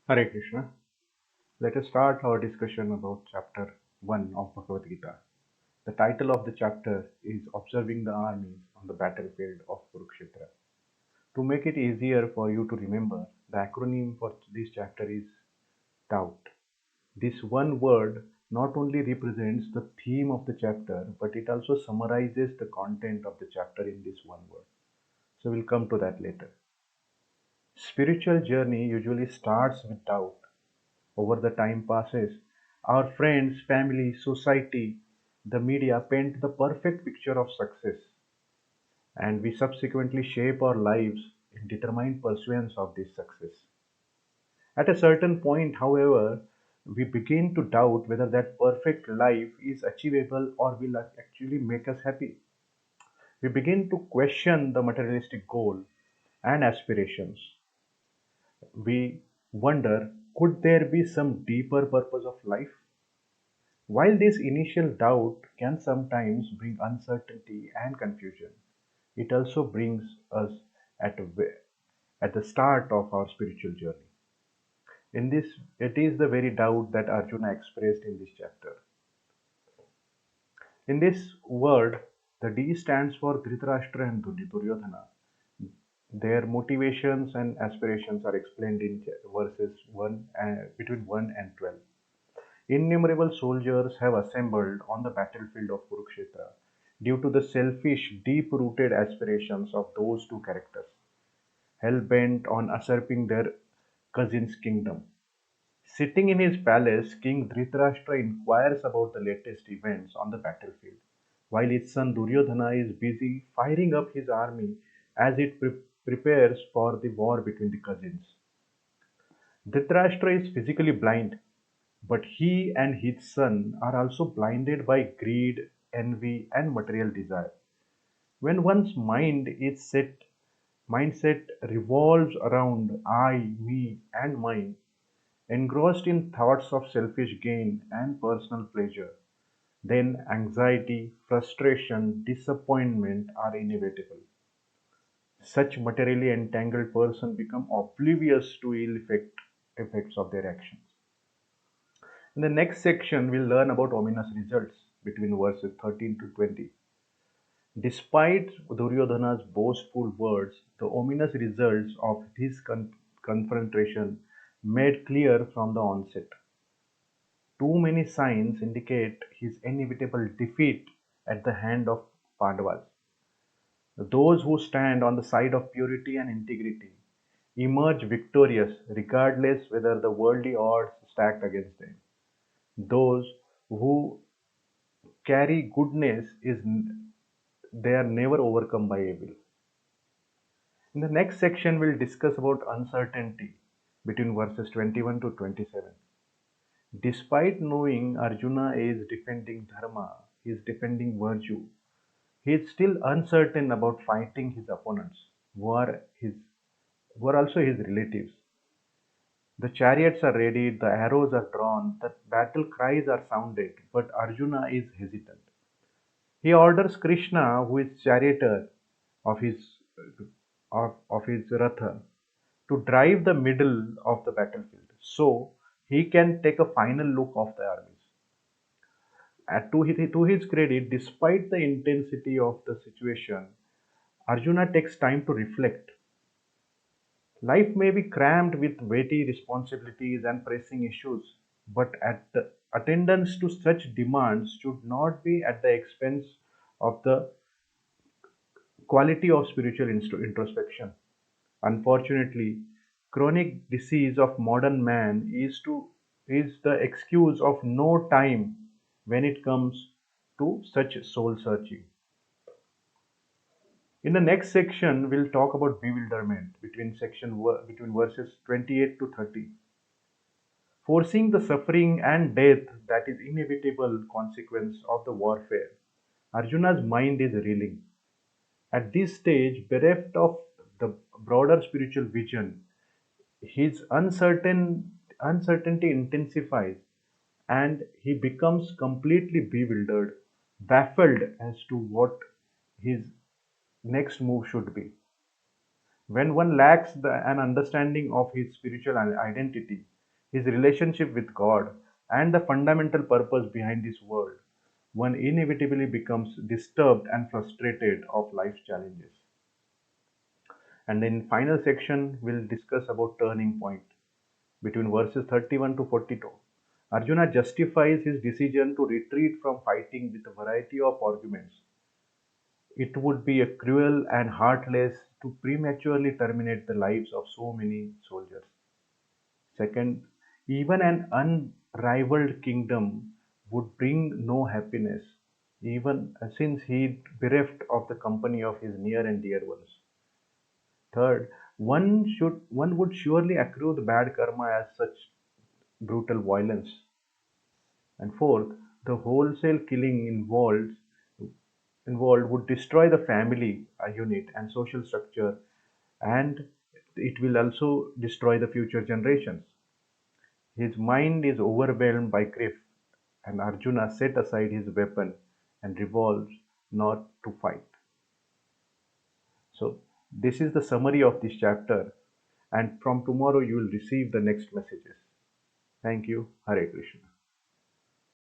Hare Krishna. Let us start our discussion about chapter 1 of Bhagavad Gita. The title of the chapter is Observing the Armies on the Battlefield of Kurukshetra. To make it easier for you to remember, the acronym for this chapter is doubt. This one word not only represents the theme of the chapter, but it also summarizes the content of the chapter in this one word. So we'll come to that later. Spiritual journey usually starts with doubt. Over the time passes, our friends, family, society, the media paint the perfect picture of success, and we subsequently shape our lives in determined pursuance of this success. At a certain point, however, we begin to doubt whether that perfect life is achievable or will actually make us happy. We begin to question the materialistic goal and aspirations. We wonder, could there be some deeper purpose of life? While this initial doubt can sometimes bring uncertainty and confusion, it also brings us at, at the start of our spiritual journey. In this, it is the very doubt that Arjuna expressed in this chapter. In this word, the D stands for Dhritarashtra and Duryodhana. Their motivations and aspirations are explained in verses 1 between 1 and 12. Innumerable soldiers have assembled on the battlefield of Kurukshetra due to the selfish, deep rooted aspirations of those two characters, hell bent on usurping their cousin's kingdom. Sitting in his palace, King Dhritarashtra inquires about the latest events on the battlefield, while his son Duryodhana is busy firing up his army as it prepares for the war between the cousins. Dhritarashtra is physically blind, but he and his son are also blinded by greed, envy, and material desire. When one's mindset revolves around I, me, and mine, engrossed in thoughts of selfish gain and personal pleasure, then anxiety, frustration, disappointment are inevitable. Such materially entangled person become oblivious to effects of their actions. In the next section, we'll learn about ominous results between verses 13 to 20. Despite Duryodhana's boastful words, the ominous results of this confrontation made clear from the onset. Too many signs indicate his inevitable defeat at the hand of Pandavas. Those who stand on the side of purity and integrity emerge victorious regardless whether the worldly odds stacked against them. Those who carry goodness is they are never overcome by evil. In the next section, we'll discuss about uncertainty between verses 21 to 27. Despite knowing Arjuna is defending dharma, he is defending virtue, he is still uncertain about fighting his opponents, who are also his relatives. The chariots are ready, the arrows are drawn, the battle cries are sounded, but Arjuna is hesitant. He orders Krishna, who is charioteer of his ratha, to drive the middle of the battlefield, so he can take a final look of the armies. To his credit, despite the intensity of the situation, Arjuna takes time to reflect. Life may be crammed with weighty responsibilities and pressing issues, but attendance to such demands should not be at the expense of the quality of spiritual introspection. Unfortunately, chronic disease of modern man is the excuse of no time when it comes to such soul searching. In the next section, we'll talk about bewilderment between verses 28 to 30. Foreseeing the suffering and death that is inevitable consequence of the warfare, Arjuna's mind is reeling. At this stage, bereft of the broader spiritual vision, his uncertainty intensifies and he becomes completely bewildered, baffled as to what his next move should be. When one lacks an understanding of his spiritual identity, his relationship with God, and the fundamental purpose behind this world, one inevitably becomes disturbed and frustrated of life's challenges. And in final section, we'll discuss about turning point between verses 31 to 42. Arjuna justifies his decision to retreat from fighting with a variety of arguments. It would be a cruel and heartless to prematurely terminate the lives of so many soldiers. Second, even an unrivaled kingdom would bring no happiness, even since he bereft of the company of his near and dear ones. Third, one would surely accrue the bad karma as such brutal violence. And fourth, the wholesale killing involved would destroy the family unit and social structure, and it will also destroy the future generations. His mind is overwhelmed by grief, and Arjuna set aside his weapon and resolves not to fight. So, this is the summary of this chapter, and from tomorrow you will receive the next messages. Thank you. Hare Krishna.